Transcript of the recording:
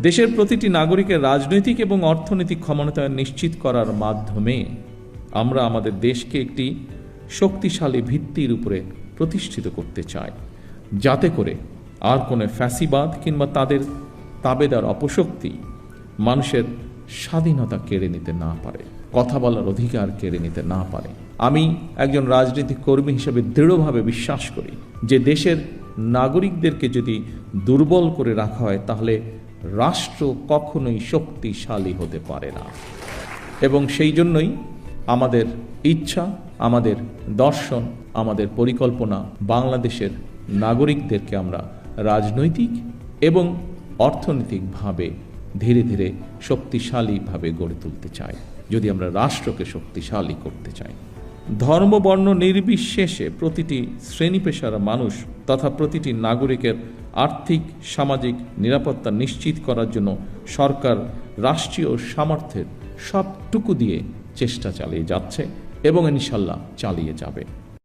দেশের প্রতিটি নাগরিকের রাজনৈতিক এবং অর্থনৈতিক ক্ষমতায়ন নিশ্চিত করার মাধ্যমে আমরা আমাদের দেশকে একটি শক্তিশালী ভিত্তির উপরে প্রতিষ্ঠিত করতে চাই, যাতে করে আর কোনো ফ্যাসিবাদ কিংবা তাদের তাবেদার অপশক্তি মানুষের স্বাধীনতা কেড়ে নিতে না পারে, কথা বলার অধিকার কেড়ে নিতে না পারে। আমি একজন রাজনৈতিক কর্মী হিসেবে দৃঢ়ভাবে বিশ্বাস করি যে দেশের নাগরিকদেরকে যদি দুর্বল করে রাখা হয় তাহলে রাষ্ট্র কখনোই শক্তিশালী হতে পারে না। এবং সেই জন্যই আমাদের ইচ্ছা, আমাদের দর্শন, আমাদের পরিকল্পনা বাংলাদেশের নাগরিকদেরকে আমরা রাজনৈতিক এবং অর্থনৈতিকভাবে ধীরে ধীরে শক্তিশালীভাবে গড়ে তুলতে চাই, যদি আমরা রাষ্ট্রকে শক্তিশালী করতে চাই। ধর্ম বর্ণ নির্বিশেষে প্রতিটি শ্রেণী পেশার মানুষ তথা প্রতিটি নাগরিকের আর্থিক সামাজিক নিরাপত্তা নিশ্চিত করার জন্য সরকার রাষ্ট্রীয় সামর্থ্যের সবটুকু দিয়ে চেষ্টা চালিয়ে যাচ্ছে এবং ইনশাল্লাহ চালিয়ে যাবে।